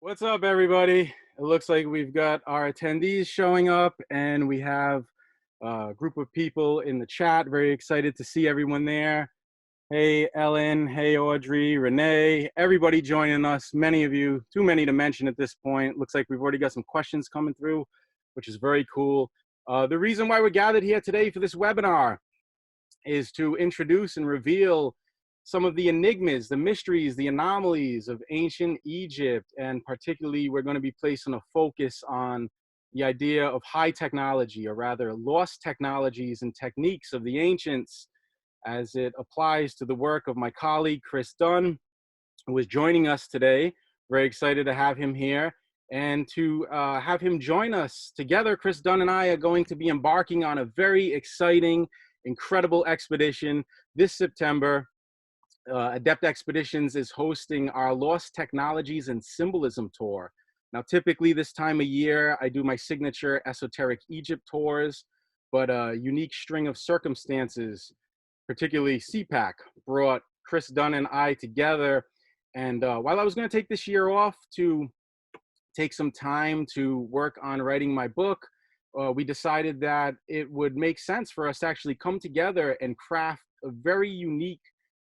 What's up, everybody? It looks like we've got our attendees showing up, and we have a group of people in the chat. Very excited to see everyone there. Hey, Ellen. Hey, Audrey, Renee, everybody joining us. Many of you, too many to mention at this point. Looks like we've already got some questions coming through, which is very cool. The reason why we're gathered here today for this webinar is to introduce and reveal some of the enigmas, the mysteries, the anomalies of ancient Egypt. And particularly, we're going to be placing a focus on the idea of high technology, or rather lost technologies and techniques of the ancients, as it applies to the work of my colleague, Chris Dunn, who is joining us today. Very excited to have him here and to have him join us together. Chris Dunn and I are going to be embarking on a very exciting, incredible expedition this September. Adept Expeditions is hosting our Lost Technologies and Symbolism tour. Now, typically this time of year, I do my signature Esoteric Egypt tours, but a unique string of circumstances, particularly CPAC, brought Chris Dunn and I together. And while I was going to take this year off to take some time to work on writing my book, we decided that it would make sense for us to actually come together and craft a very unique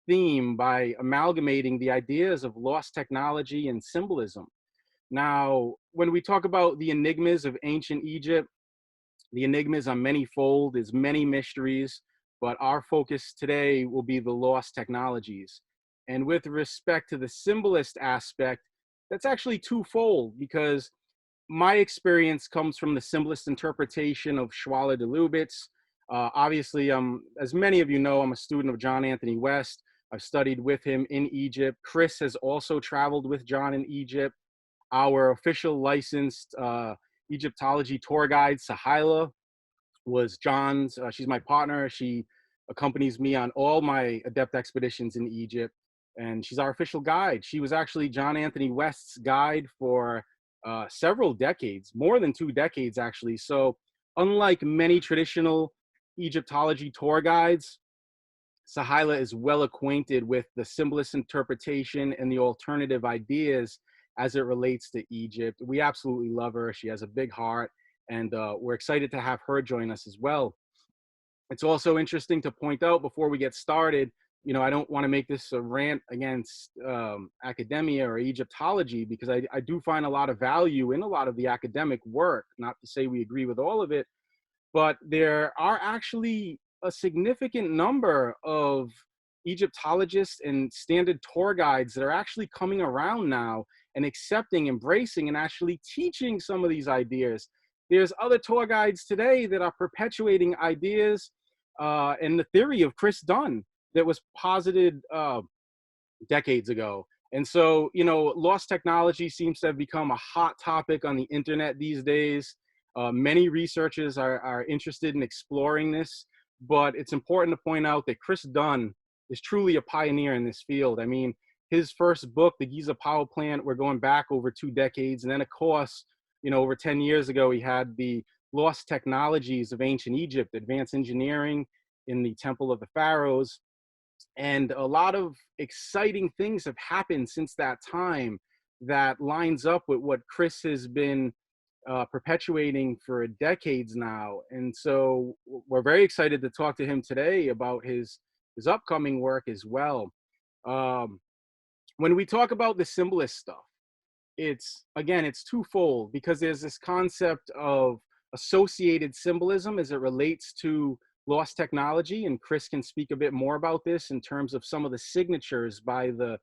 theme by amalgamating the ideas of lost technology and symbolism. Now, when we talk about the enigmas of ancient Egypt, the enigmas are manyfold, there's many mysteries, but our focus today will be the lost technologies. And with respect to the symbolist aspect, that's actually twofold, because my experience comes from the symbolist interpretation of Schwaller de Lubitz. Obviously, as many of you know, I'm a student of John Anthony West. I've studied with him in Egypt. Chris has also traveled with John in Egypt. Our official licensed Egyptology tour guide, Sahila, was John's. She's my partner. She accompanies me on all my adept expeditions in Egypt, and she's our official guide. She was actually John Anthony West's guide for several decades, more than 2 decades, actually. So unlike many traditional Egyptology tour guides, Sahila is well acquainted with the symbolist interpretation and the alternative ideas as it relates to Egypt. We absolutely love her. She has a big heart, and we're excited to have her join us as well. It's also interesting to point out before we get started, I don't want to make this a rant against academia or Egyptology, because I do find a lot of value in a lot of the academic work. Not to say we agree with all of it, but there are actually a significant number of Egyptologists and standard tour guides that are actually coming around now and accepting, embracing, and actually teaching some of these ideas. There's other tour guides today that are perpetuating ideas and the theory of Chris Dunn that was posited decades ago. And so, lost technology seems to have become a hot topic on the internet these days. Many researchers are interested in exploring this, but it's important to point out that Chris Dunn is truly a pioneer in this field. I mean, his first book, The Giza Power Plant, we're going back over 2 decades. And then, of course, over 10 years ago, he had the Lost Technologies of Ancient Egypt, Advanced Engineering in the Temple of the Pharaohs. And a lot of exciting things have happened since that time that lines up with what Chris has been perpetuating for decades now. And so we're very excited to talk to him today about his upcoming work as well. When we talk about the symbolist stuff, it's twofold, because there's this concept of associated symbolism as it relates to lost technology, and Chris can speak a bit more about this in terms of some of the signatures by the,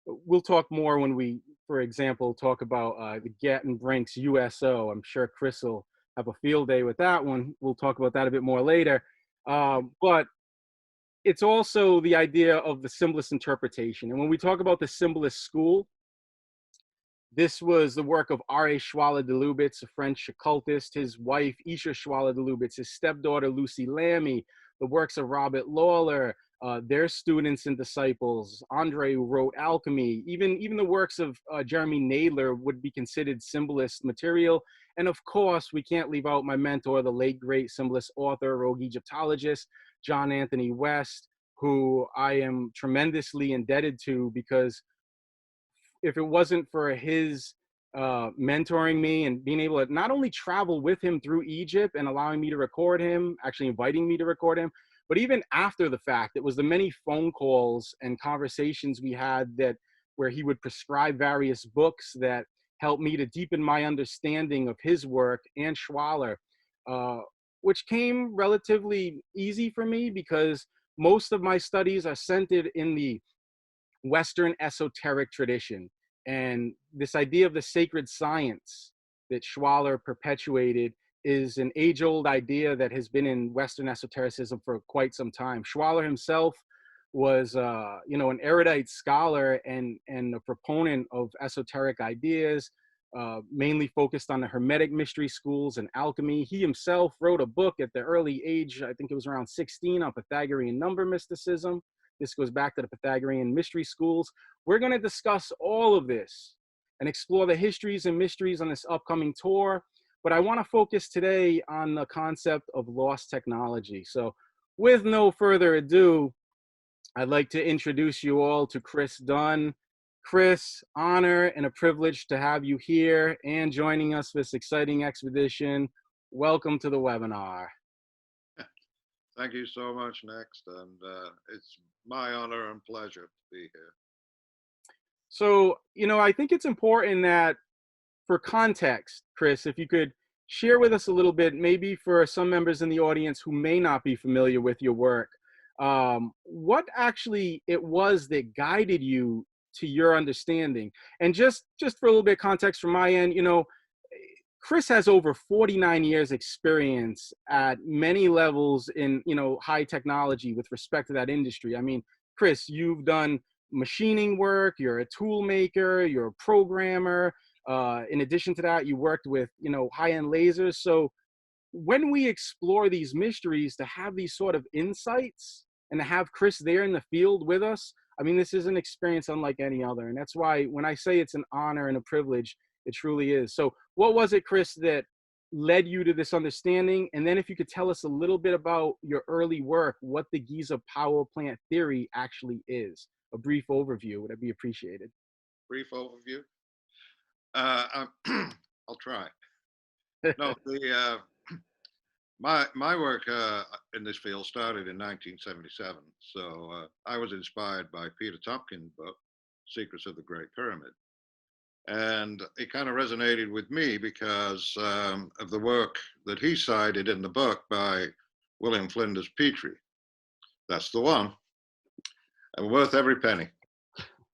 we'll talk more when we, for example, talk about the Gatton Brink's USO. I'm sure Chris will have a field day with that one. We'll talk about that a bit more later. But it's also the idea of the symbolist interpretation. And when we talk about the symbolist school, this was the work of R.A. Schwaller de Lubitz, a French occultist, his wife, Isha Schwaller de Lubitz, his stepdaughter, Lucy Lamy, the works of Robert Lawler, their students and disciples, Andre, who wrote Alchemy, even the works of Jeremy Nadler would be considered symbolist material. And of course, we can't leave out my mentor, the late great symbolist author, rogue Egyptologist, John Anthony West, who I am tremendously indebted to, because if it wasn't for his mentoring me and being able to not only travel with him through Egypt and allowing me to record him, actually inviting me to record him, but even after the fact, it was the many phone calls and conversations we had that where he would prescribe various books that helped me to deepen my understanding of his work and Schwaller, uh, which came relatively easy for me because most of my studies are centered in the Western esoteric tradition. And this idea of the sacred science that Schwaller perpetuated is an age-old idea that has been in Western esotericism for quite some time. Schwaller himself was, an erudite scholar and a proponent of esoteric ideas, mainly focused on the Hermetic mystery schools and alchemy. He himself wrote a book at the early age, I think it was around 16, on Pythagorean number mysticism. This goes back to the Pythagorean mystery schools. We're going to discuss all of this and explore the histories and mysteries on this upcoming tour. But I want to focus today on the concept of lost technology. So with no further ado, I'd like to introduce you all to Chris Dunn. Chris, honor and a privilege to have you here and joining us for this exciting expedition. Welcome to the webinar. Thank you so much, Next, and it's my honor and pleasure to be here. So, I think it's important that for context, Chris, if you could share with us a little bit, maybe for some members in the audience who may not be familiar with your work, what actually it was that guided you to your understanding. And just for a little bit of context from my end, Chris has over 49 years experience at many levels in, high technology with respect to that industry. I mean, Chris, you've done machining work, you're a tool maker, you're a programmer. In addition to that, you worked with, high-end lasers. So when we explore these mysteries, to have these sort of insights and to have Chris there in the field with us, I mean, this is an experience unlike any other. And that's why when I say it's an honor and a privilege, it truly is. So what was it, Chris, that led you to this understanding? And then if you could tell us a little bit about your early work, what the Giza power plant theory actually is. A brief overview would be appreciated. Brief overview. I'll try. No, my work in this field started in 1977. So I was inspired by Peter Tompkins' book, Secrets of the Great Pyramid. And it kind of resonated with me because of the work that he cited in the book by William Flinders Petrie. That's the one. And worth every penny.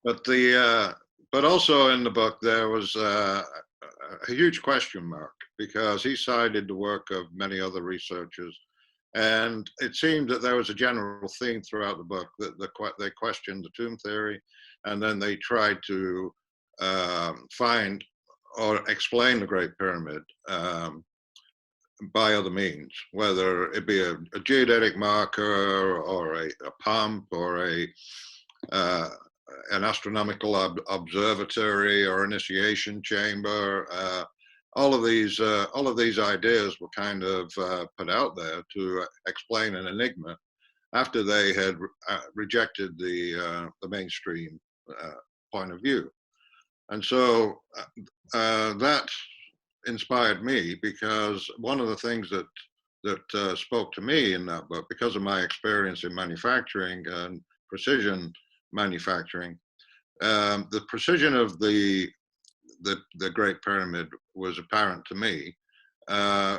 But also in the book there was a huge question mark because he cited the work of many other researchers, and it seemed that there was a general theme throughout the book that they questioned the tomb theory, and then they tried to find or explain the Great Pyramid by other means, whether it be a geodetic marker or a pump or an astronomical observatory or initiation chamber. All of these ideas were kind of put out there to explain an enigma after they had rejected the mainstream point of view. And so that inspired me, because one of the things that spoke to me in that book, because of my experience in manufacturing and precision manufacturing, the precision of the Great Pyramid was apparent to me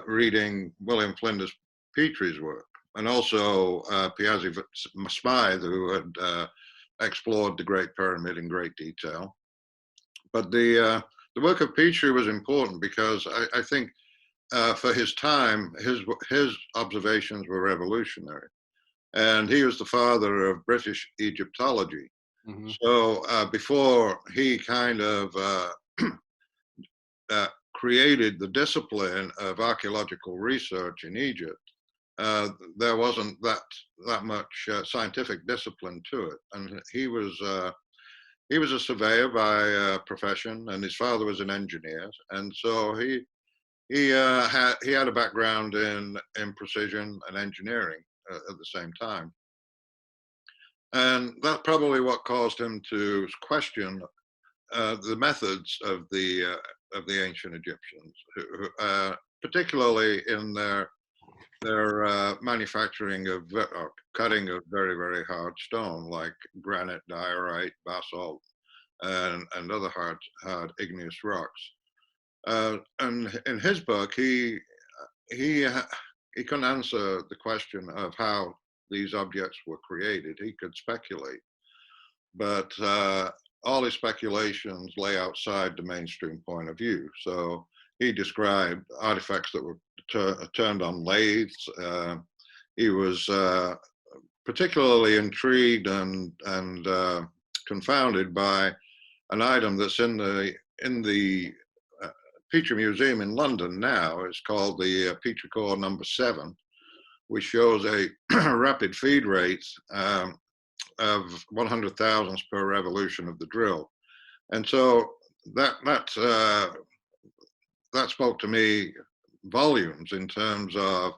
reading William Flinders Petrie's work, and also Piazzi Smythe, who had explored the Great Pyramid in great detail. But the work of Petrie was important because I think for his time, his observations were revolutionary. And he was the father of British Egyptology. Mm-hmm. So before he kind of created the discipline of archaeological research in Egypt, there wasn't that much scientific discipline to it. And he was a surveyor by profession, and his father was an engineer, and so he had a background in precision and engineering at the same time. And that's probably what caused him to question the methods of the ancient Egyptians, particularly in their manufacturing of or cutting of very, very hard stone like granite, diorite, basalt, and other hard igneous rocks. And in his book, he he couldn't answer the question of how these objects were created. He could speculate, but all his speculations lay outside the mainstream point of view. So he described artifacts that were turned on lathes. He was particularly intrigued and confounded by an item that's in the Petrie Museum in London now. It's called the Petrie Core #7, which shows a rapid feed rate of 100 thousandths per revolution of the drill. And so that spoke to me volumes in terms of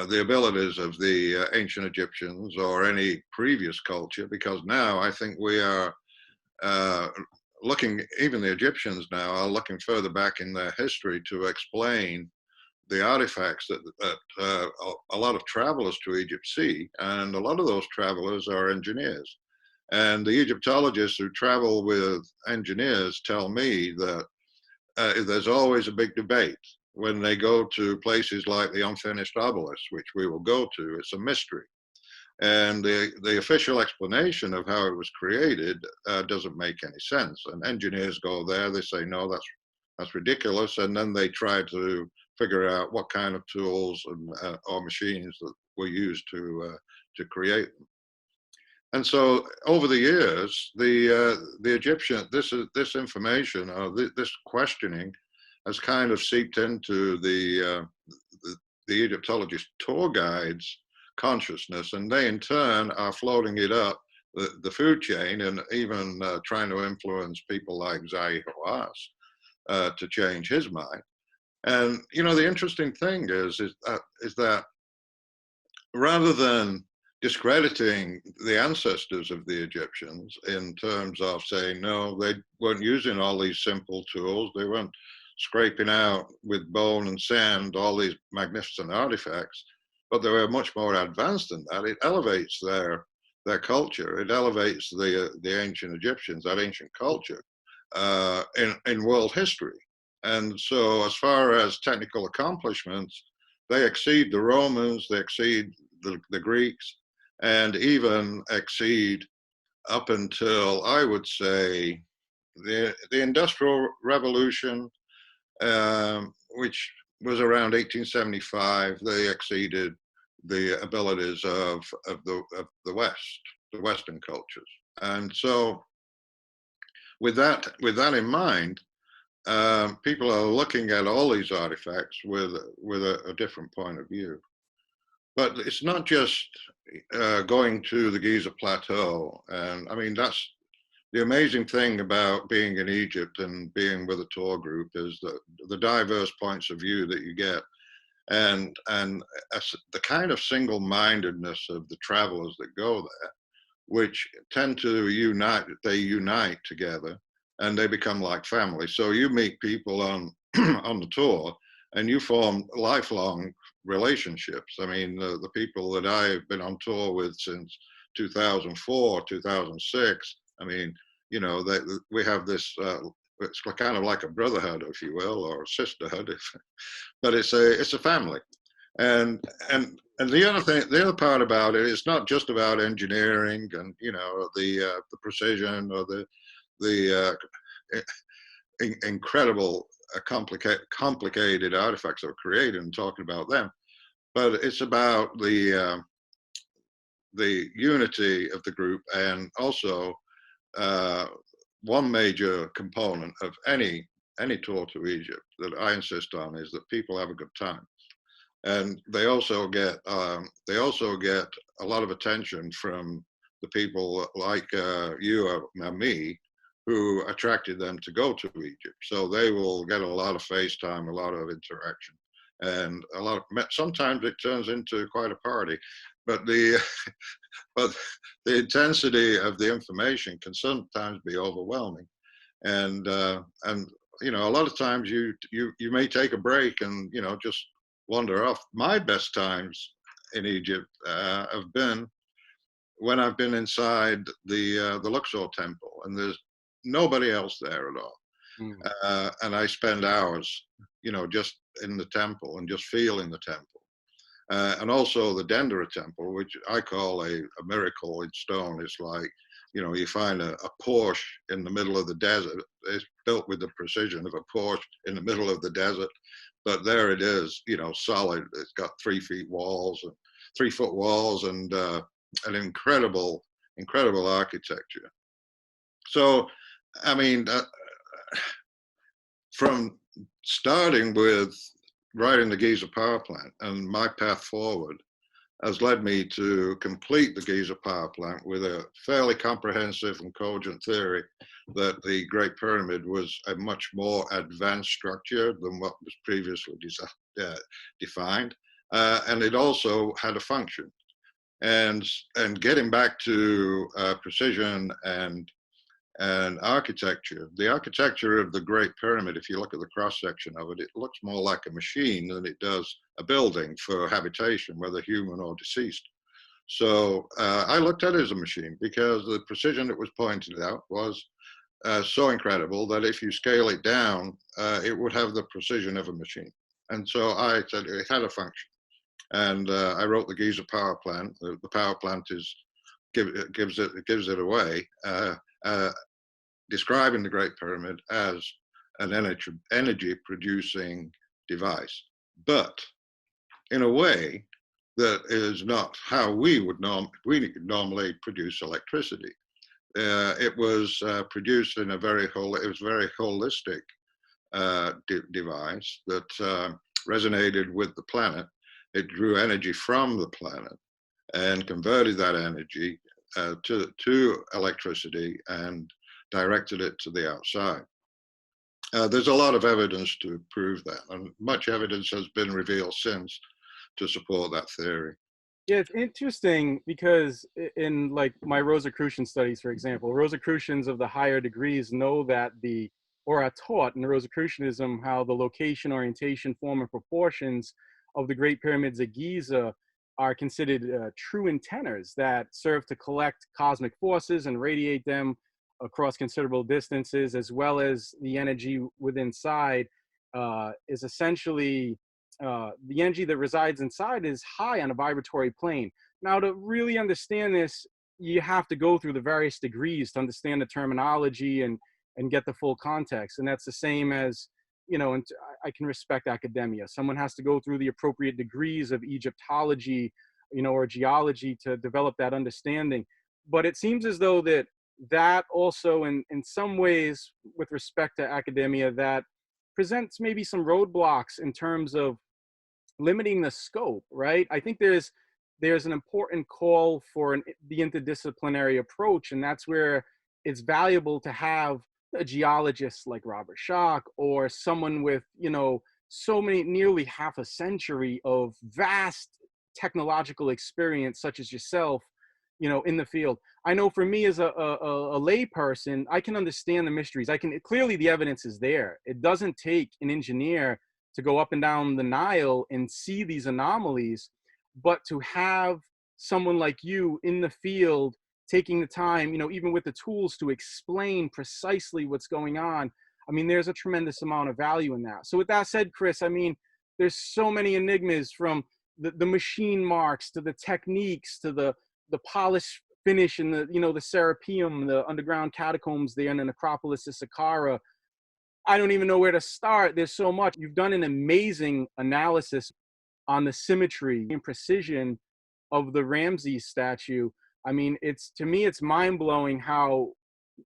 the abilities of the ancient Egyptians or any previous culture, because now I think we are looking, even the Egyptians now are looking further back in their history to explain the artifacts that a lot of travelers to Egypt see. And a lot of those travelers are engineers. And the Egyptologists who travel with engineers tell me that there's always a big debate when they go to places like the unfinished obelisk, which we will go to. It's a mystery. And the official explanation of how it was created doesn't make any sense. And engineers go there, they say, no, that's ridiculous. And then they try to figure out what kind of tools and, or machines that were used to create them. And so over the years, the Egyptian, this information, this questioning has kind of seeped into the Egyptologist tour guides' consciousness, and they in turn are floating it up the food chain, and even trying to influence people like Zahi Hawass to change his mind. And you know, the interesting thing is that rather than discrediting the ancestors of the Egyptians in terms of saying, no, they weren't using all these simple tools, they weren't scraping out with bone and sand all these magnificent artifacts, but they were much more advanced than that. It elevates their culture. It elevates the ancient Egyptians, that ancient culture, in world history. And so as far as technical accomplishments, they exceed the Romans, they exceed the Greeks, and even exceed up until, I would say, the Industrial Revolution, which was around 1875. They exceeded the abilities of the West, the Western cultures. And so with that in mind, people are looking at all these artifacts with a different point of view. But it's not just going to the Giza Plateau. And I mean, that's the amazing thing about being in Egypt and being with a tour group, is the diverse points of view that you get, and the kind of single-mindedness of the travelers that go there, which tend to unite together, and they become like family. So you meet people on on the tour, and you form lifelong relationships. I mean, the people that I've been on tour with since 2004, 2006, I mean, you know, we have this, it's kind of like a brotherhood, if you will, or a sisterhood, but it's a family. And the other part about it is not just about engineering and, you know, the precision or the incredible complicated artifacts that were created and talking about them, but it's about the unity of the group. And also one major component of any tour to Egypt that I insist on is that people have a good time, and they also get a lot of attention from the people like you and me, who attracted them to go to Egypt. So they will get a lot of FaceTime, a lot of interaction, and sometimes it turns into quite a party. But the intensity of the information can sometimes be overwhelming. And you know, a lot of times you may take a break and, you know, just wander off. My best times in Egypt have been when I've been inside the Luxor temple, and there's nobody else there at all, Mm. and I spend hours, you know, just in the temple and just feeling the temple. And also the Dendera temple, which I call a miracle in stone. It's like, you know, you find a Porsche in the middle of the desert. It's built with the precision of a Porsche in the middle of the desert, but there it is, you know, solid. It's got 3 feet walls and 3 foot walls, and an incredible architecture. So, I mean, from starting with writing the Giza power plant, and my path forward has led me to complete the Giza power plant with a fairly comprehensive and cogent theory that the Great Pyramid was a much more advanced structure than what was previously defined. And it also had a function. And getting back to precision and architecture. The architecture of the Great Pyramid, if you look at the cross section of it, it looks more like a machine than it does a building for habitation, whether human or deceased. So I looked at it as a machine because the precision that was pointed out was so incredible that if you scale it down, it would have the precision of a machine. And so I said it had a function. And I wrote the Giza power plant. The power plant gives it away. Describing the Great Pyramid as an energy producing device, but in a way that is not how we normally produce electricity. It was produced in a very holistic device that resonated with the planet. It drew energy from the planet and converted that energy to electricity and directed it to the outside. There's a lot of evidence to prove that, and much evidence has been revealed since to support that theory. Yeah, it's interesting because in like my Rosicrucian studies, for example, Rosicrucians of the higher degrees know that or are taught in Rosicrucianism how the location, orientation, form, and proportions of the Great Pyramids of Giza are considered true antennas that serve to collect cosmic forces and radiate them across considerable distances, as well as the energy within inside is essentially the energy that resides inside is high on a vibratory plane. Now, to really understand this, you have to go through the various degrees to understand the terminology and get the full context. And that's the same as, you know, and I can respect academia. Someone has to go through the appropriate degrees of Egyptology, you know, or geology to develop that understanding. But it seems as though that also in some ways with respect to academia that presents maybe some roadblocks in terms of limiting the scope, right? I think there's an important call for the interdisciplinary approach, and that's where it's valuable to have a geologist like Robert Schoch or someone with, you know, nearly half a century of vast technological experience, such as yourself, you know, in the field. I know for me as a lay person, I can understand the mysteries. Clearly the evidence is there. It doesn't take an engineer to go up and down the Nile and see these anomalies, but to have someone like you in the field taking the time, you know, even with the tools to explain precisely what's going on. I mean, there's a tremendous amount of value in that. So with that said, Chris, I mean, there's so many enigmas, from the machine marks to the techniques to the polished finish and the, you know, the Serapeum, the underground catacombs there in the necropolis of Saqqara. I don't even know where to start. There's so much. You've done an amazing analysis on the symmetry and precision of the Ramses statue. I mean, to me, it's mind blowing how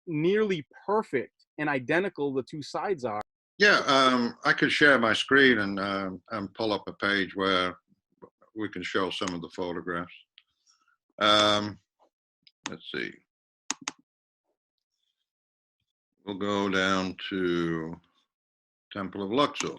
nearly perfect and identical the two sides are. Yeah, I could share my screen and pull up a page where we can show some of the photographs. Let's see. We'll go down to Temple of Luxor.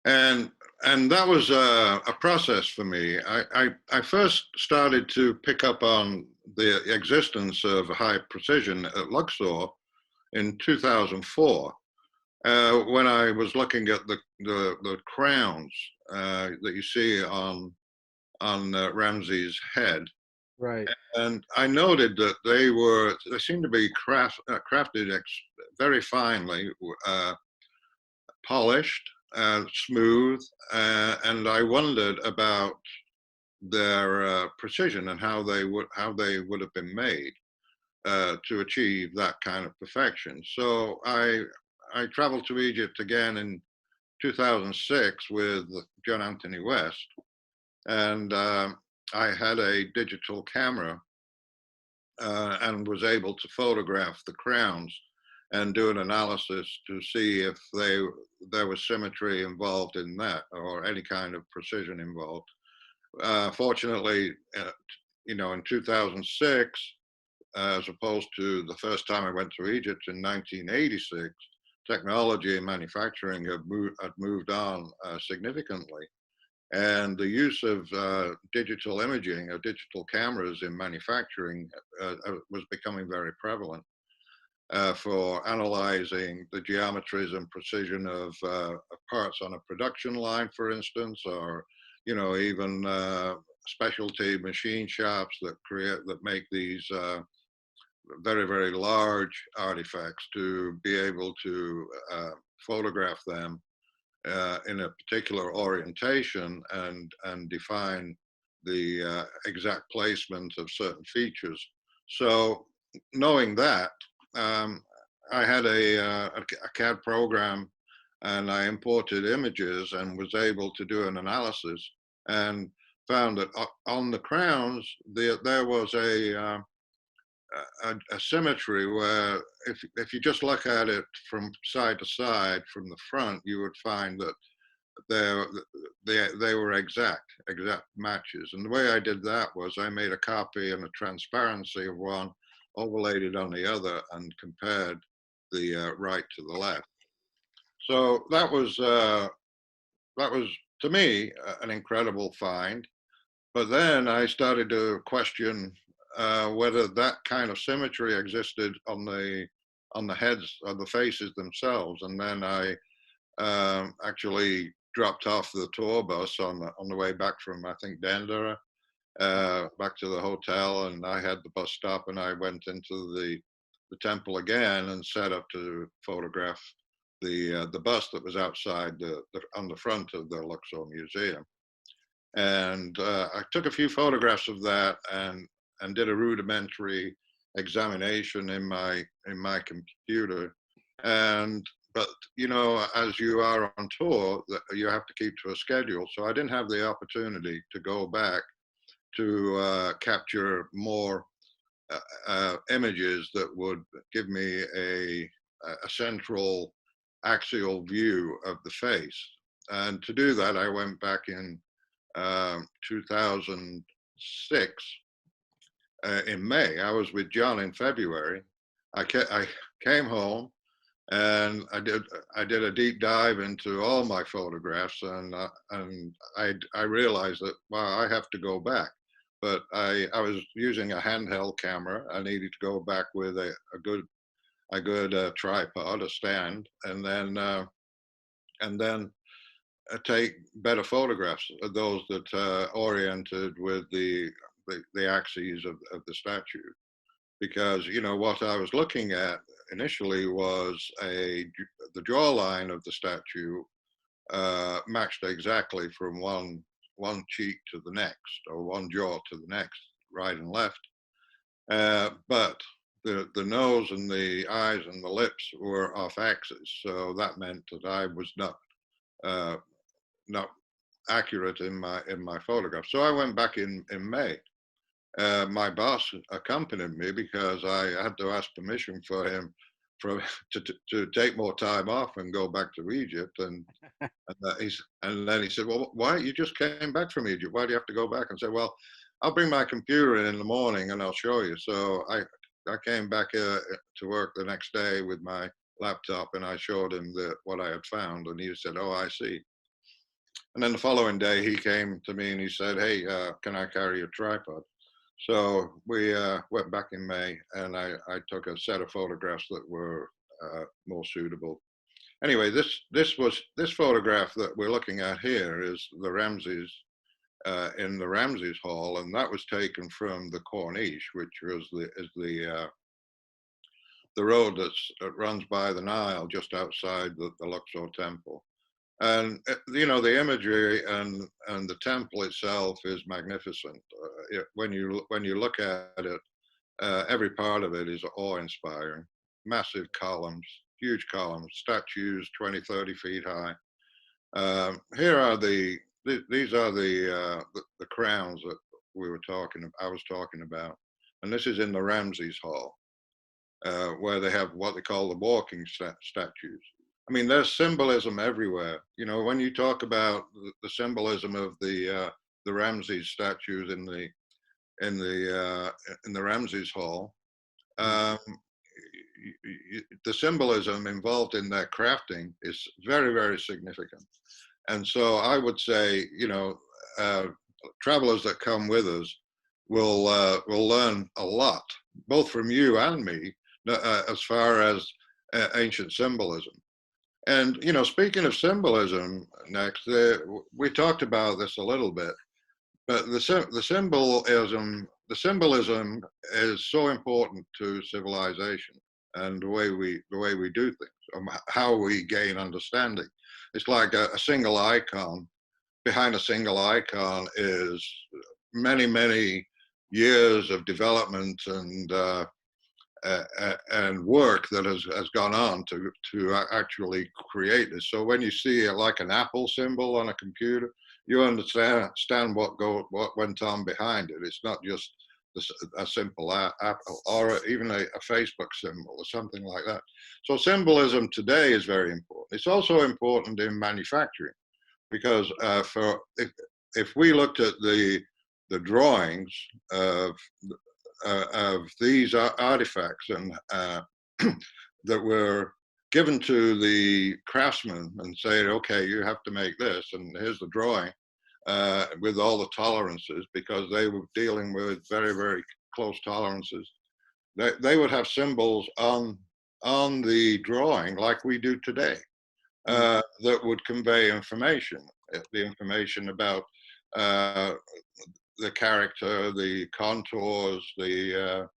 And And that was a process for me. I first started to pick up on the existence of high precision at Luxor in 2004, when I was looking at the crowns that you see on Ramses' head, Right. and I noted that they seemed to be crafted very finely, polished, smooth, and I wondered about their precision and how they would have been made to achieve that kind of perfection. So I traveled to Egypt again in 2006 with John Anthony West, and I had a digital camera and was able to photograph the crowns and do an analysis to see if there was symmetry involved in that or any kind of precision involved. Fortunately, in 2006, as opposed to the first time I went to Egypt in 1986, technology and manufacturing had moved on significantly. And the use of digital imaging or digital cameras in manufacturing was becoming very prevalent for analyzing the geometries and precision of parts on a production line, for instance, or even specialty machine shops that make these very, very large artifacts to be able to photograph them in a particular orientation and define the exact placement of certain features. So knowing that, I had a CAD program and I imported images and was able to do an analysis and found that on the crowns there was a symmetry where if you just look at it from side to side from the front, you would find that they were exact matches. And the way I did that was I made a copy and a transparency of one, overlaid it on the other, and compared the right to the left. So that was to me an incredible find. But then I started to question whether that kind of symmetry existed on the heads of the faces themselves. And then I actually dropped off the tour bus on the way back from, I think, Denver, back to the hotel, and I had the bus stop, and I went into the temple again and set up to photograph the bust that was outside on the front of the Luxor Museum. And I took a few photographs of that and did a rudimentary examination in my computer. And but as you are on tour, you have to keep to a schedule. So I didn't have the opportunity to go back to capture more images that would give me a central axial view of the face. And to do that, I went back in 2006 in May. I was with John in February. I came home and I did a deep dive into all my photographs, and I realized that, wow, I have to go back. But I was using a handheld camera. I needed to go back with a good tripod, a stand, and then take better photographs of those that oriented with the axes of the statue. Because what I was looking at initially was the jawline of the statue matched exactly from one cheek to the next, or one jaw to the next, right and left. But the nose and the eyes and the lips were off axis, so that meant that I was not accurate in my photograph. So I went back in May. My boss accompanied me because I had to ask permission for him to take more time off and go back to Egypt. And then he said, "Well, why you just came back from Egypt? Why do you have to go back?" And said, "Well, I'll bring my computer in the morning and I'll show you." So I came back to work the next day with my laptop and I showed him what I had found, and he said, "Oh, I see." And then the following day, he came to me and he said, "Hey, can I carry a tripod?" So we went back in May, and I took a set of photographs that were more suitable. Anyway, this photograph that we're looking at here is the Ramses in the Ramses Hall, and that was taken from the Corniche, which is the road that runs by the Nile just outside the Luxor Temple. And you know, the imagery and the temple itself is magnificent. When you look at it, every part of it is awe-inspiring. Massive columns, huge columns, statues 20, 30 feet high. Here are these are the crowns that I was talking about, and this is in the Ramses Hall, where they have what they call the walking statues. I mean, there's symbolism everywhere. You know, when you talk about the symbolism of the Ramses statues in the Ramses Hall, um, the symbolism involved in their crafting is very, very significant. And so I would say, you know, travelers that come with us will learn a lot, both from you and me, as far as ancient symbolism. And you know, speaking of symbolism, next we talked about this a little bit, but the symbolism is so important to civilization and the way we do things, how we gain understanding. It's like a single icon. Behind a single icon is many years of development and work that has gone on to actually create this. So when you see like an Apple symbol on a computer, you understand what went on behind it. It's not just a simple Apple or even a Facebook symbol or something like that. So symbolism today is very important. It's also important in manufacturing, because if we looked at the drawings of these artifacts and that were given to the craftsmen and say, okay, you have to make this, and here's the drawing with all the tolerances, because they were dealing with very close tolerances. They would have symbols on the drawing like we do today that would convey information, the information about the character, the contours, the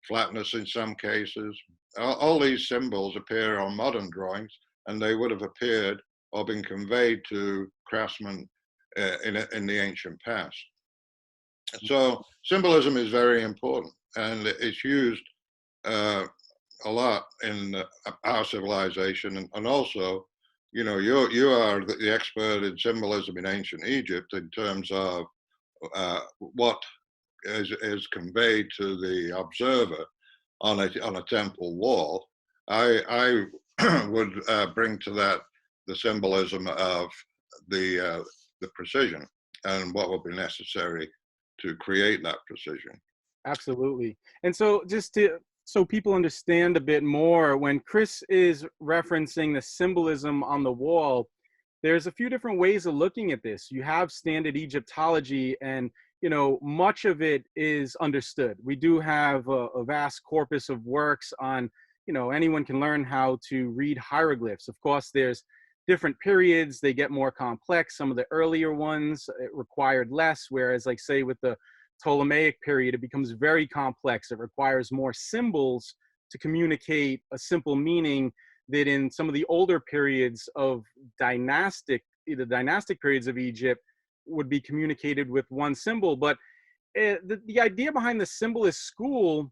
flatness in some cases. All these symbols appear on modern drawings, and they would have appeared or been conveyed to craftsmen in the ancient past. So symbolism is very important, and it's used a lot in our civilization, and also, you know, you are the expert in symbolism in ancient Egypt in terms of what is conveyed to the observer on a temple wall. I would bring to that the symbolism of the precision and what would be necessary to create that precision. Absolutely. And so just so people understand a bit more, when Chris is referencing the symbolism on the wall, there's a few different ways of looking at this. You have standard Egyptology, and you know, much of it is understood. We do have a vast corpus of works on, you know, anyone can learn how to read hieroglyphs. Of course, there's different periods, they get more complex. Some of the earlier ones, it required less, whereas like say with the Ptolemaic period, it becomes very complex. It requires more symbols to communicate a simple meaning that in some of the older periods of the dynastic periods of Egypt would be communicated with one symbol. But the idea behind the symbolist school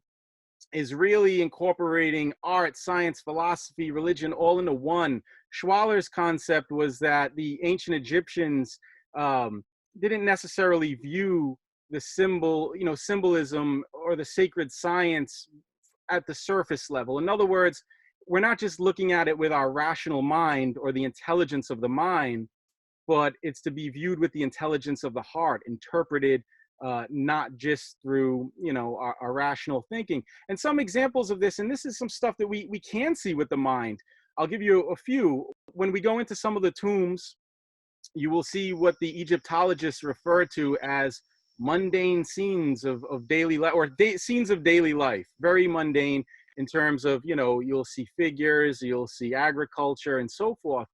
is really incorporating art, science, philosophy, religion all into one. Schwaller's concept was that the ancient Egyptians didn't necessarily view the symbolism or the sacred science at the surface level. In other words, we're not just looking at it with our rational mind or the intelligence of the mind, but it's to be viewed with the intelligence of the heart, interpreted not just through, you know, our rational thinking. And some examples of this, and this is some stuff that we can see with the mind. I'll give you a few. When we go into some of the tombs you will see what the Egyptologists refer to as mundane scenes of daily life, or scenes of daily life, very mundane in terms of, you know, you'll see figures, you'll see agriculture and so forth.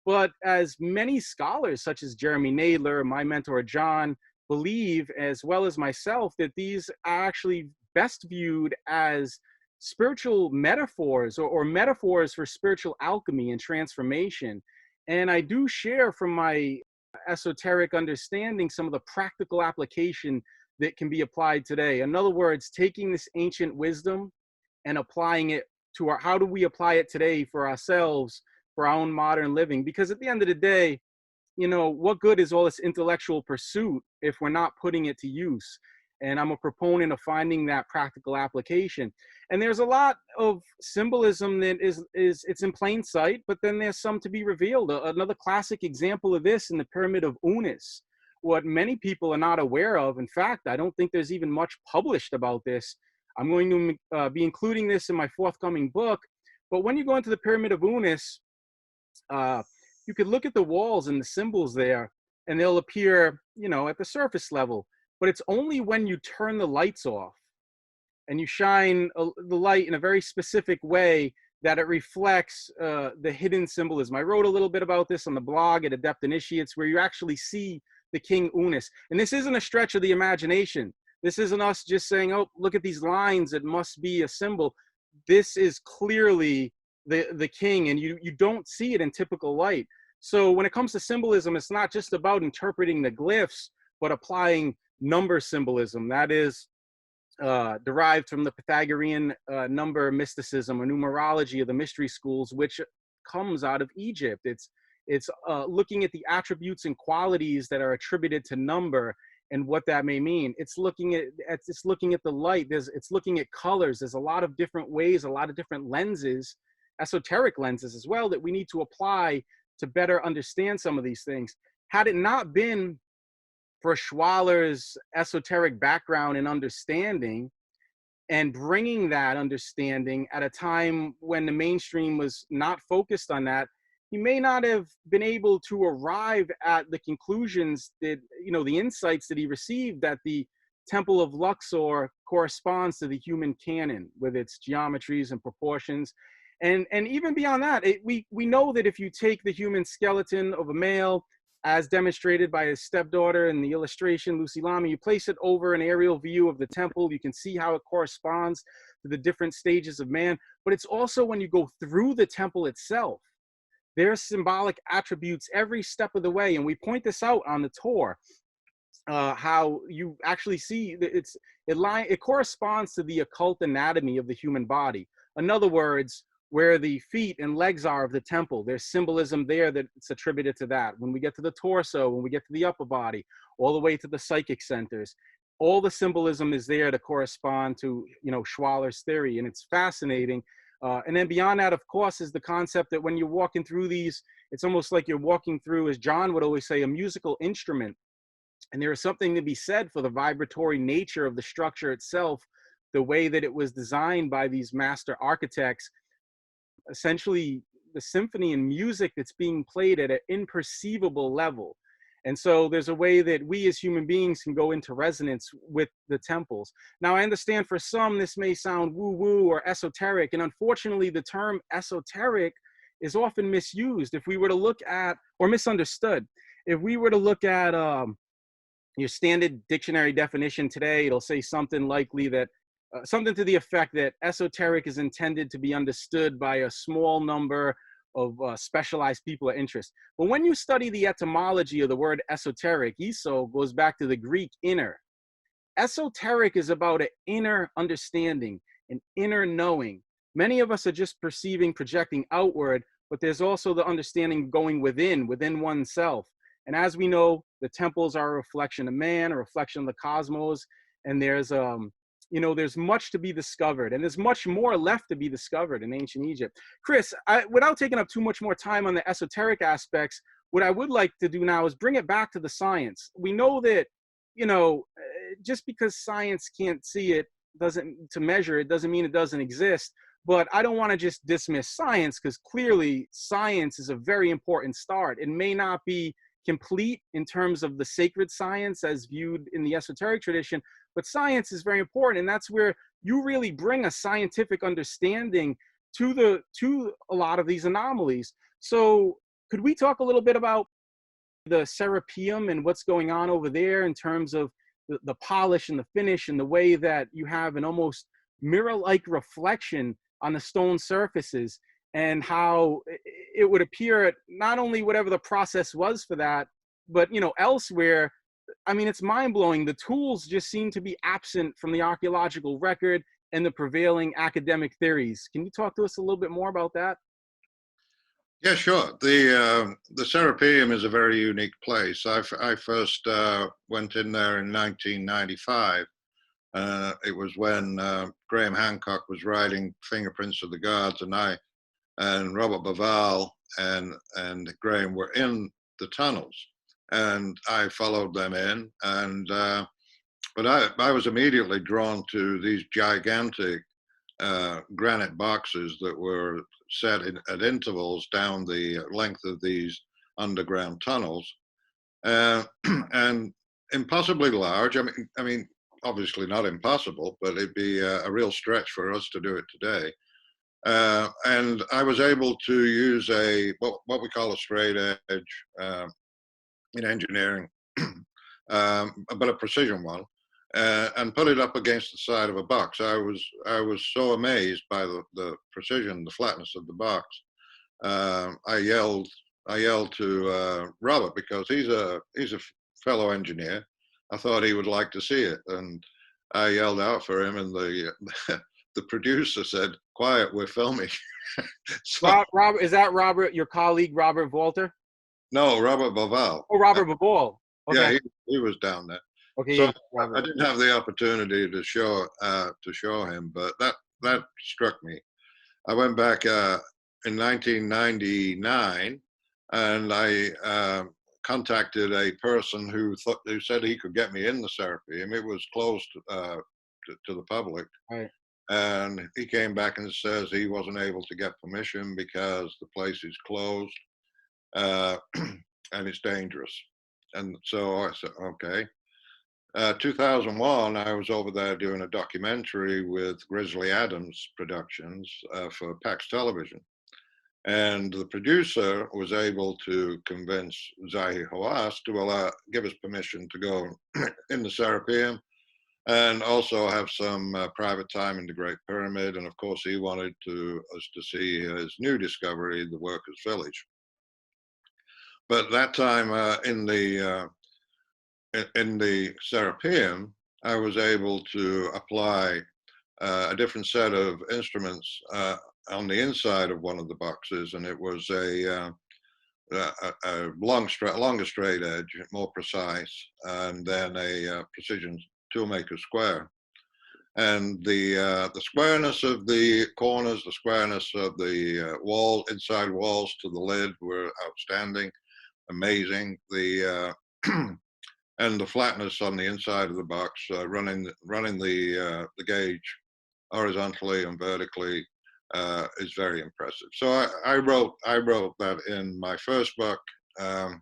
But as many scholars, such as Jeremy Nadler, my mentor John, believe, as well as myself, that these are actually best viewed as spiritual metaphors, or metaphors for spiritual alchemy and transformation. And I do share from my esoteric understanding some of the practical application that can be applied today. In other words, taking this ancient wisdom and applying it to our, how do we apply it today for ourselves, for our own modern living? Because at the end of the day, you know, what good is all this intellectual pursuit if we're not putting it to use? And I'm a proponent of finding that practical application. And there's a lot of symbolism that it's in plain sight, but then there's some to be revealed. Another classic example of this in the Pyramid of Unis, what many people are not aware of. In fact, I don't think there's even much published about this. I'm going to be including this in my forthcoming book. But when you go into the Pyramid of Unis, you could look at the walls and the symbols there, and they'll appear, you know, at the surface level. But it's only when you turn the lights off and you shine the light in a very specific way that it reflects the hidden symbolism. I wrote a little bit about this on the blog at Adept Initiates, where you actually see the King Unis. And this isn't a stretch of the imagination. This isn't us just saying, oh, look at these lines, it must be a symbol. This is clearly the king, and you don't see it in typical light. So when it comes to symbolism, it's not just about interpreting the glyphs, but applying number symbolism. That is derived from the Pythagorean number mysticism, or numerology of the mystery schools, which comes out of Egypt. It's looking at the attributes and qualities that are attributed to number and what that may mean. It's looking at the light. It's looking at colors. There's a lot of different ways, a lot of different lenses, esoteric lenses as well, that we need to apply to better understand some of these things. Had it not been for Schwaller's esoteric background and understanding, and bringing that understanding at a time when the mainstream was not focused on that, he may not have been able to arrive at the conclusions that, you know, the insights that he received, that the Temple of Luxor corresponds to the human canon with its geometries and proportions. And even beyond that, we know that if you take the human skeleton of a male, as demonstrated by his stepdaughter in the illustration, Lucy Lamy, you place it over an aerial view of the temple, you can see how it corresponds to the different stages of man. But it's also when you go through the temple itself, there's symbolic attributes every step of the way. And we point this out on the tour, how you actually see that it corresponds to the occult anatomy of the human body. In other words, where the feet and legs are of the temple, there's symbolism there that's attributed to that. When we get to the torso, when we get to the upper body, all the way to the psychic centers, all the symbolism is there to correspond to, you know, Schwaller's theory. And it's fascinating. And then beyond that, of course, is the concept that when you're walking through these, it's almost like you're walking through, as John would always say, a musical instrument. And there is something to be said for the vibratory nature of the structure itself, the way that it was designed by these master architects. Essentially, the symphony and music that's being played at an imperceivable level. And so there's a way that we as human beings can go into resonance with the temples. Now, I understand for some, this may sound woo-woo or esoteric. And unfortunately, the term esoteric is often misused. If we were to look at, or misunderstood, if we were to look at your standard dictionary definition today, it'll say something likely that, something to the effect that esoteric is intended to be understood by a small number of specialized people of interest. But when you study the etymology of the word esoteric, eso goes back to the Greek inner. Esoteric is about an inner understanding, an inner knowing. Many of us are just perceiving, projecting outward, but there's also the understanding going within oneself. And as we know, the temples are a reflection of man, a reflection of the cosmos, and there's you know, there's much to be discovered, and there's much more left to be discovered in ancient Egypt. Chris, without taking up too much more time on the esoteric aspects, what I would like to do now is bring it back to the science. We know that, you know, just because science can't see it, to measure it, doesn't mean it doesn't exist. But I don't want to just dismiss science, because clearly science is a very important start. It may not be complete in terms of the sacred science as viewed in the esoteric tradition, but science is very important, and that's where you really bring a scientific understanding to a lot of these anomalies. So could we talk a little bit about the Serapeum and what's going on over there in terms of the polish and the finish and the way that you have an almost mirror-like reflection on the stone surfaces, and how it would appear not only whatever the process was for that, but elsewhere. I mean, it's mind-blowing. The tools just seem to be absent from the archaeological record and the prevailing academic theories. Can you talk to us a little bit more about that? Yeah, sure. The Serapeum is a very unique place. I first went in there in 1995. It was when Graham Hancock was writing Fingerprints of the Gods, and I and Robert Baval and Graham were in the tunnels, and I followed them in. And but I was immediately drawn to these gigantic granite boxes that were set at intervals down the length of these underground tunnels, and impossibly large. I mean, obviously not impossible, but it'd be a real stretch for us to do it today. And I was able to use what we call a straight edge in engineering, but a precision one, and put it up against the side of a box. I was so amazed by the precision, the flatness of the box. I yelled to Robert, because he's a fellow engineer. I thought he would like to see it, and I yelled out for him, and the the producer said, "Quiet, we're filming." So, Robert, is that Robert, your colleague, Robert Walter? no, Robert Baval. Oh, Robert Babal. Yeah, Okay. he was down there. Okay. So Yeah, I Robert. didn't have the opportunity to show him, but that struck me. I went back in 1999, and I contacted a person who said he could get me in the Serapeum. It was closed to the public, Right. and he came back and says he wasn't able to get permission because the place is closed, uh, and it's dangerous. And so I said, okay. 2001, I was over there doing a documentary with Grizzly Adams Productions for PAX Television. And the producer was able to convince Zahi Hawass to give us permission to go in the Serapeum, and also have some private time in the Great Pyramid. And of course, he wanted us to see his new discovery, the Workers' Village. But that time in the Serapeum, I was able to apply a different set of instruments on the inside of one of the boxes, and it was a longer straight edge, more precise, and then a precision toolmaker square. And the squareness of the corners, the squareness of the inside walls to the lid were outstanding, amazing. The and the flatness on the inside of the box, running the gauge horizontally and vertically, is very impressive. So I wrote that in my first book, uh,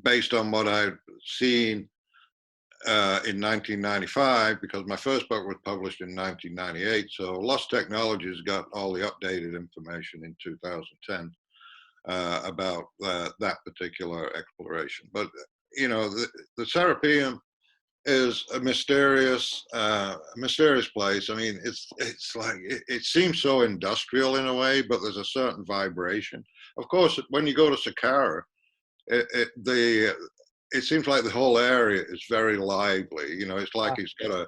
based on what I'd seen in 1995, because my first book was published in 1998. So Lost Technologies got all the updated information in 2010. About that particular exploration. But the Serapeum is a mysterious place. I mean, it's like it seems so industrial in a way, but there's a certain vibration. Of course, when you go to Saqqara, it seems like the whole area is very lively. It's like it's got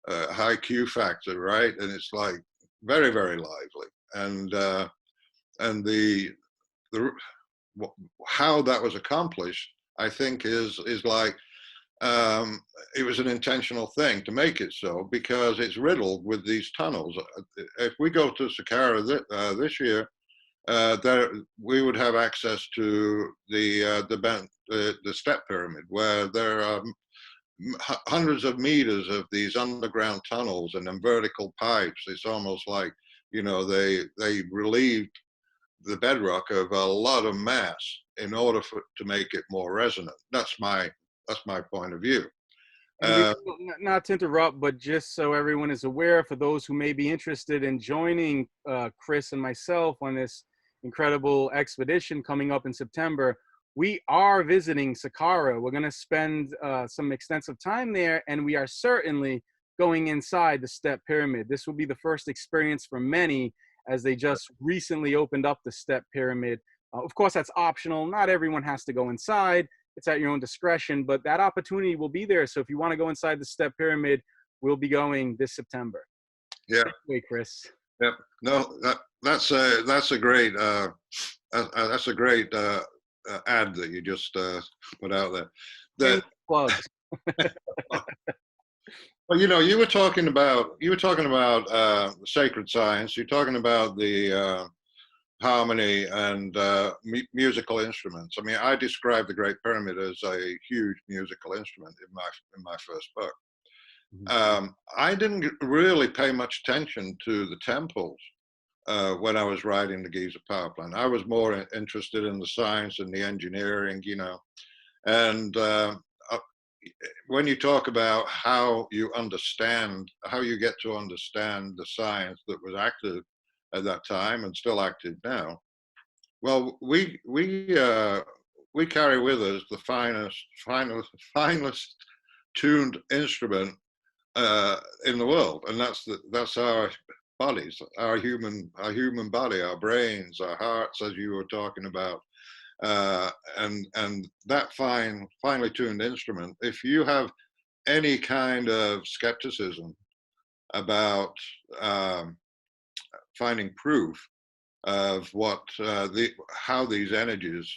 a high Q factor, right? And it's like very, very lively. And the how that was accomplished, I think, is like it was an intentional thing to make it so, because it's riddled with these tunnels. If we go to Saqqara this year, there we would have access to the step pyramid, where there are hundreds of meters of these underground tunnels and then vertical pipes. It's almost like they relieved the bedrock of a lot of mass in order to make it more resonant. That's my point of view. And we, not to interrupt, but just so everyone is aware, for those who may be interested in joining Chris and myself on this incredible expedition coming up in September, we are visiting Saqqara. We're going to spend some extensive time there, and we are certainly going inside the Step Pyramid. This will be the first experience for many, as they just recently opened up the Step Pyramid. Of course, that's optional. Not everyone has to go inside. It's at your own discretion, but that opportunity will be there. So if you want to go inside the Step Pyramid, we'll be going this September. Yeah. Wait, Chris. Yep. No, that's a great ad that you just put out there. That plugs. Well, you were talking about sacred science. You're talking about the harmony and musical instruments. I mean, I describe the Great Pyramid as a huge musical instrument in my first book. I didn't really pay much attention to the temples when I was writing the Giza power plant. I was more interested in the science and the engineering, and when you talk about how you get to understand the science that was active at that time and still active now, well, we carry with us the finest tuned instrument in the world, and that's our bodies, our human body, our brains, our hearts, as you were talking about. And that finely tuned instrument, if you have any kind of skepticism about finding proof of how these energies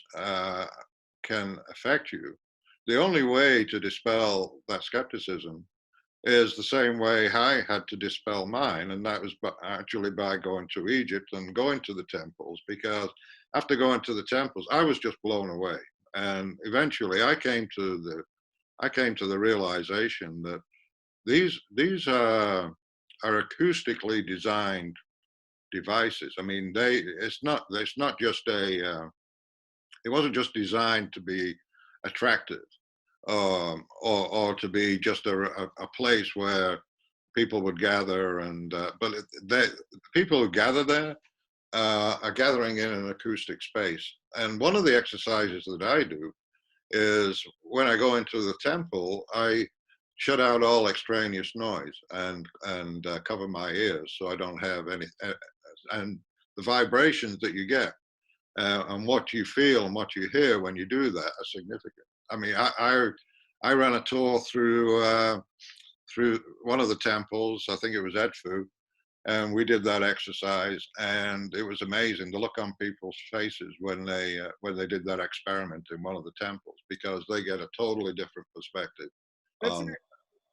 can affect you, the only way to dispel that skepticism is the same way I had to dispel mine, and that was actually by going to Egypt and going to the temples, because after going to the temples, I was just blown away. And eventually I came to the realization that these are acoustically designed devices. I mean, it's not just it wasn't just designed to be attractive, or to be just a place where people would gather, but the people who gather there are gathering in an acoustic space. And one of the exercises that I do is, when I go into the temple, I shut out all extraneous noise and cover my ears so I don't have any. And the vibrations that you get and what you feel and what you hear when you do that are significant. I mean, I ran a tour through one of the temples. I think it was Edfu, and we did that exercise, and it was amazing, the look on people's faces when they did that experiment in one of the temples, because they get a totally different perspective.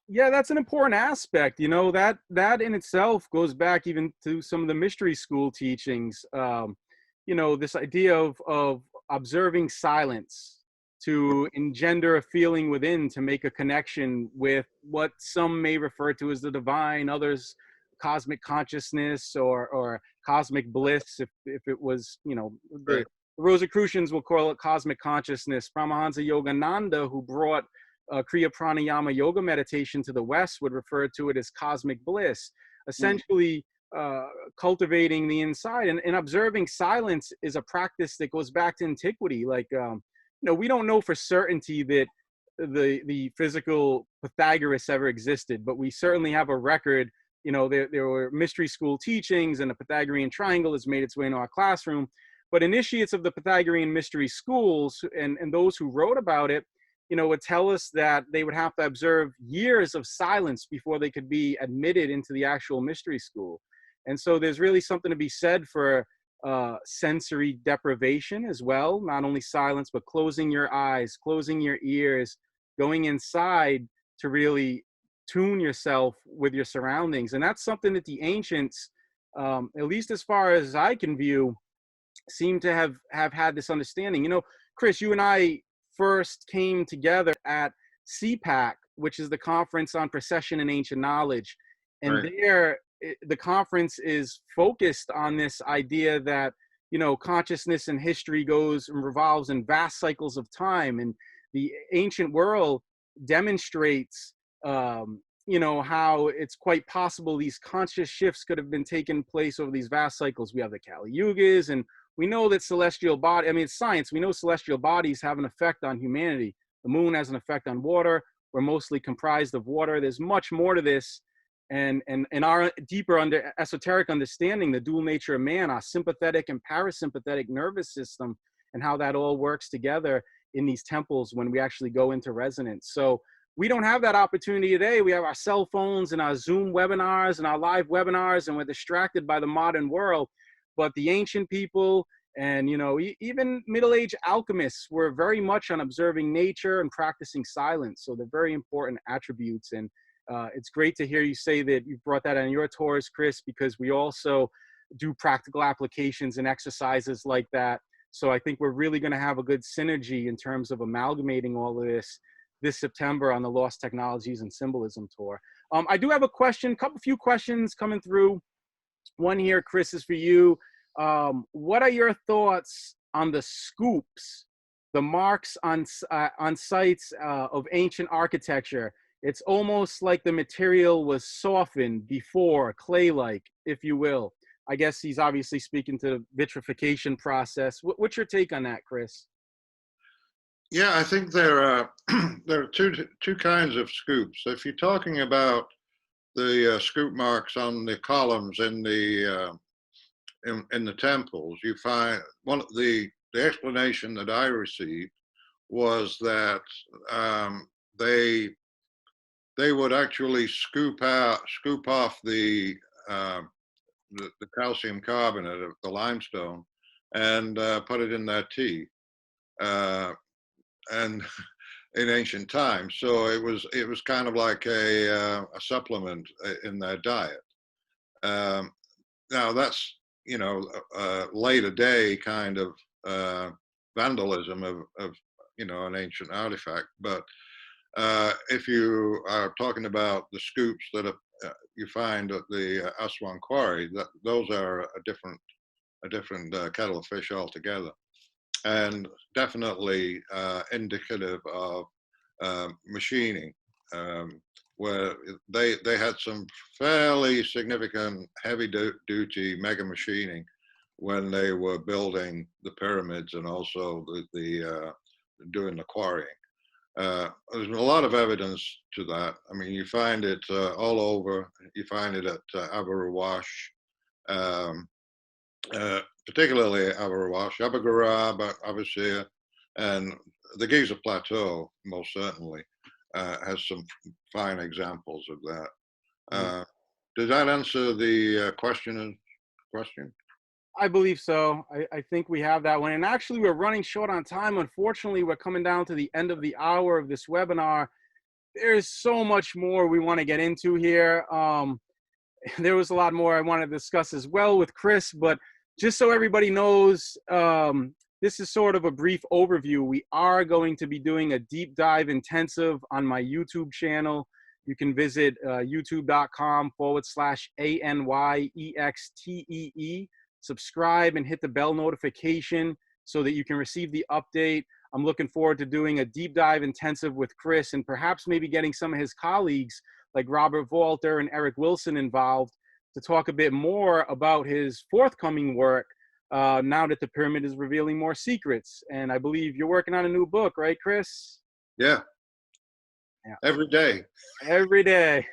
Yeah, that's an important aspect. That in itself goes back even to some of the mystery school teachings. This idea of observing silence to engender a feeling within, to make a connection with what some may refer to as the divine, others cosmic consciousness or cosmic bliss. If it was, the Rosicrucians will call it cosmic consciousness. Paramahansa Yogananda, who brought Kriya Pranayama yoga meditation to the West, would refer to it as cosmic bliss. Essentially, cultivating the inside and observing silence is a practice that goes back to antiquity. Like, we don't know for certainty that the physical Pythagoras ever existed, but we certainly have a record. There were mystery school teachings, and the Pythagorean triangle has made its way into our classroom. But initiates of the Pythagorean mystery schools and those who wrote about it, would tell us that they would have to observe years of silence before they could be admitted into the actual mystery school. And so there's really something to be said for sensory deprivation as well, not only silence, but closing your eyes, closing your ears, going inside to really tune yourself with your surroundings. And that's something that the ancients, at least as far as I can view, seem to have had this understanding. Chris, you and I first came together at CPAC, which is the Conference on Precession and Ancient Knowledge. And there, the conference is focused on this idea that consciousness and history goes and revolves in vast cycles of time, and the ancient world demonstrates how it's quite possible these conscious shifts could have been taking place over these vast cycles. We have the Kali Yugas, and we know that celestial body, I mean, it's science. We know celestial bodies have an effect on humanity. The moon has an effect on water. We're mostly comprised of water. There's much more to this. And our deeper esoteric understanding, the dual nature of man, our sympathetic and parasympathetic nervous system, and how that all works together in these temples when we actually go into resonance. So we don't have that opportunity today. We have our cell phones and our Zoom webinars and our live webinars, and we're distracted by the modern world. But the ancient people and, even middle-aged alchemists were very much on observing nature and practicing silence. So they're very important attributes. And it's great to hear you say that you brought that on your tours, Chris, because we also do practical applications and exercises like that. So I think we're really going to have a good synergy in terms of amalgamating all of this September on the Lost Technologies and Symbolism tour. I do have a few questions coming through. One here, Chris, is for you. What are your thoughts on the scoops, the marks on sites of ancient architecture? It's almost like the material was softened before, clay-like, if you will. I guess he's obviously speaking to the vitrification process. What's your take on that, Chris? Yeah, I think there are there are two kinds of scoops. If you're talking about the scoop marks on the columns in the temples, you find the explanation that I received was that they would actually scoop off the calcium carbonate of the limestone and put it in their tea, and in ancient times. So it was kind of like a supplement in their diet. Now that's later day kind of vandalism of an ancient artifact, but if you are talking about the scoops that you find at the Aswan quarry, those are a different kettle of fish altogether, and definitely indicative of machining, where they had some fairly significant heavy duty mega machining when they were building the pyramids and also the doing the quarrying. There's a lot of evidence to that. I mean, you find it all over. You find it at Abu particularly Abu Ghraib, Abusir, and the Giza Plateau most certainly has some fine examples of that. Did that answer the question? I believe so. I think we have that one. And actually, we're running short on time. Unfortunately, we're coming down to the end of the hour of this webinar. There's so much more we want to get into here. There was a lot more I want to discuss as well with Chris, but just so everybody knows, this is sort of a brief overview. We are going to be doing a deep dive intensive on my YouTube channel. You can visit youtube.com/ANYEXTEE. Subscribe and hit the bell notification so that you can receive the update. I'm looking forward to doing a deep dive intensive with Chris, and perhaps maybe getting some of his colleagues like Robert Walter and Eric Wilson involved to talk a bit more about his forthcoming work now that the pyramid is revealing more secrets. And I believe you're working on a new book, right, Chris? Yeah. Every day. Every day.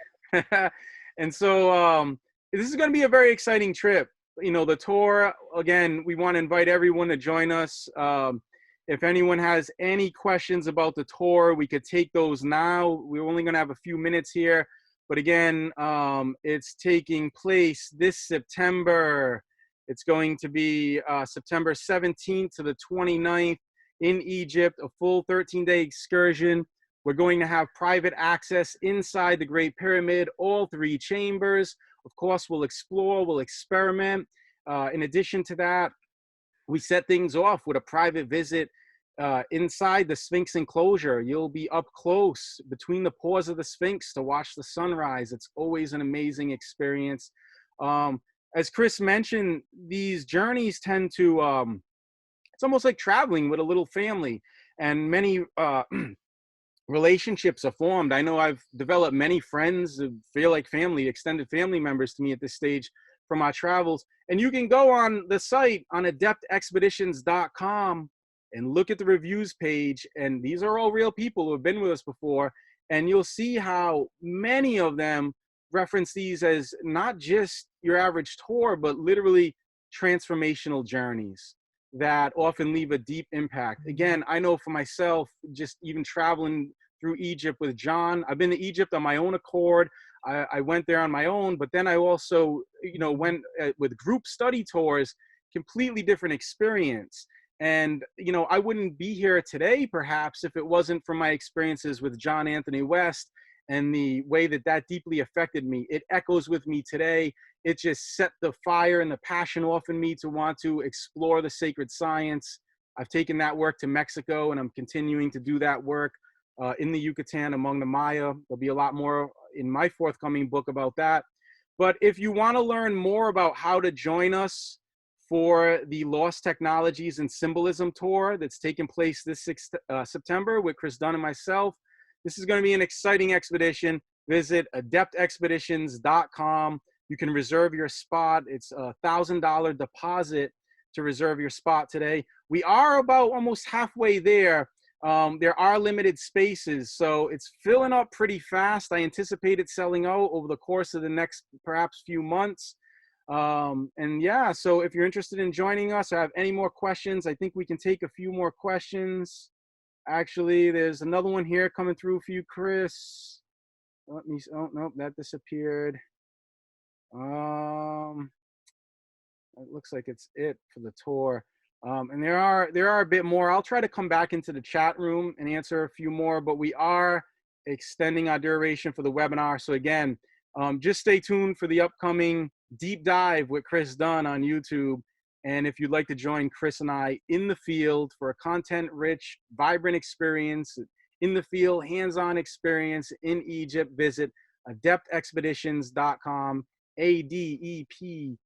And so this is going to be a very exciting trip. The tour, again, we want to invite everyone to join us. If anyone has any questions about the tour, we could take those now. We're only going to have a few minutes here. But again, it's taking place this September. It's going to be September 17th to the 29th in Egypt, a full 13-day excursion. We're going to have private access inside the Great Pyramid, all 3 chambers. Of course, we'll explore, we'll experiment. In addition to that, we set things off with a private visit inside the Sphinx enclosure. You'll be up close between the paws of the Sphinx to watch the sunrise. It's always an amazing experience. as Chris mentioned, these journeys tend to, it's almost like traveling with a little family, and many relationships are formed. I know I've developed many friends who feel like family, extended family members to me at this stage from our travels. And you can go on the site on adeptexpeditions.com and look at the reviews page. And these are all real people who have been with us before. And you'll see how many of them reference these as not just your average tour, but literally transformational journeys that often leave a deep impact. Again, I know for myself, just even traveling through Egypt with John, I've been to Egypt on my own accord. I went there on my own, but then I also, went with group study tours, completely different experience. And, I wouldn't be here today, perhaps, if it wasn't for my experiences with John Anthony West and the way that that deeply affected me. It echoes with me today. It just set the fire and the passion off in me to want to explore the sacred science. I've taken that work to Mexico, and I'm continuing to do that work in the Yucatan among the Maya. There'll be a lot more in my forthcoming book about that. But if you want to learn more about how to join us for the Lost Technologies and Symbolism tour that's taking place this September with Chris Dunn and myself, this is going to be an exciting expedition. Visit adeptexpeditions.com. You can reserve your spot. It's a $1,000 deposit to reserve your spot today. We are about almost halfway there. There are limited spaces, so it's filling up pretty fast. I anticipate it selling out over the course of the next perhaps few months. And yeah, so if you're interested in joining us or have any more questions, I think we can take a few more questions. Actually, there's another one here coming through for you, Chris. Let me, oh, nope, that disappeared. It looks like it's it for the tour. And there are a bit more. I'll try to come back into the chat room and answer a few more, but we are extending our duration for the webinar. So again, just stay tuned for the upcoming deep dive with Chris Dunn on YouTube. And if you'd like to join Chris and I in the field for a content-rich, vibrant experience in the field, hands-on experience in Egypt, visit adeptexpeditions.com, ADEPT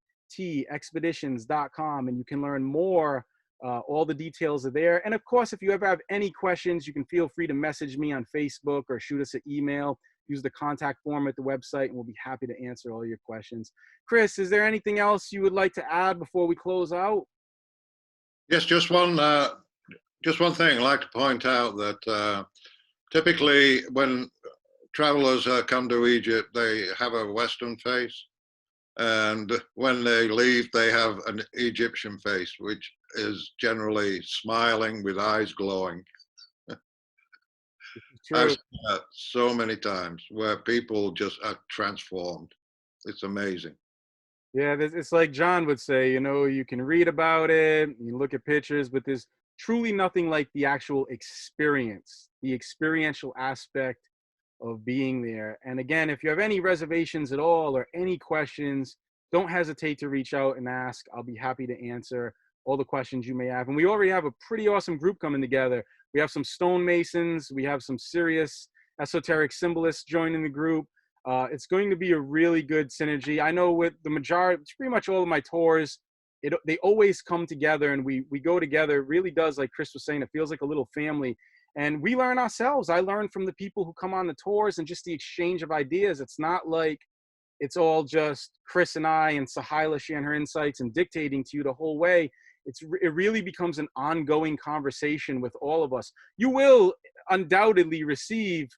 expeditions.com, and you can learn more. All the details are there. And of course, if you ever have any questions, you can feel free to message me on Facebook or shoot us an email. Use the contact form at the website, and we'll be happy to answer all your questions. Chris, is there anything else you would like to add before we close out? Yes, just one thing. I'd like to point out that typically when travelers come to Egypt, they have a Western face. And when they leave, they have an Egyptian face, which is generally smiling with eyes glowing. I've seen that so many times where people just are transformed. It's amazing. Yeah, it's like John would say, you can read about it, you look at pictures, but there's truly nothing like the actual experience, the experiential aspect of being there. And again, if you have any reservations at all or any questions, don't hesitate to reach out and ask. I'll be happy to answer all the questions you may have. And we already have a pretty awesome group coming together. We have some stonemasons. We have some serious esoteric symbolists joining the group. It's going to be a really good synergy. I know with the majority, pretty much all of my tours, they always come together and we go together. It really does, like Chris was saying, it feels like a little family. And we learn ourselves. I learn from the people who come on the tours and just the exchange of ideas. It's not like it's all just Chris and I and Sahila sharing her insights and dictating to you the whole way. It really becomes an ongoing conversation with all of us. You will undoubtedly receive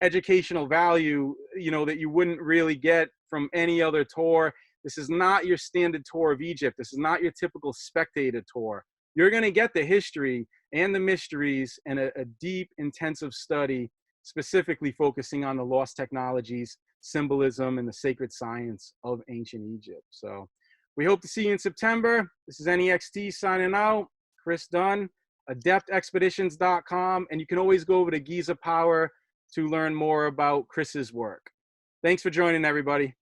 educational value, that you wouldn't really get from any other tour. This is not your standard tour of Egypt. This is not your typical spectator tour. You're going to get the history and the mysteries and a deep, intensive study specifically focusing on the lost technologies, symbolism, and the sacred science of ancient Egypt. So we hope to see you in September. This is NEXT signing out. Chris Dunn, adeptexpeditions.com. And you can always go over to Giza Power to learn more about Chris's work. Thanks for joining, everybody.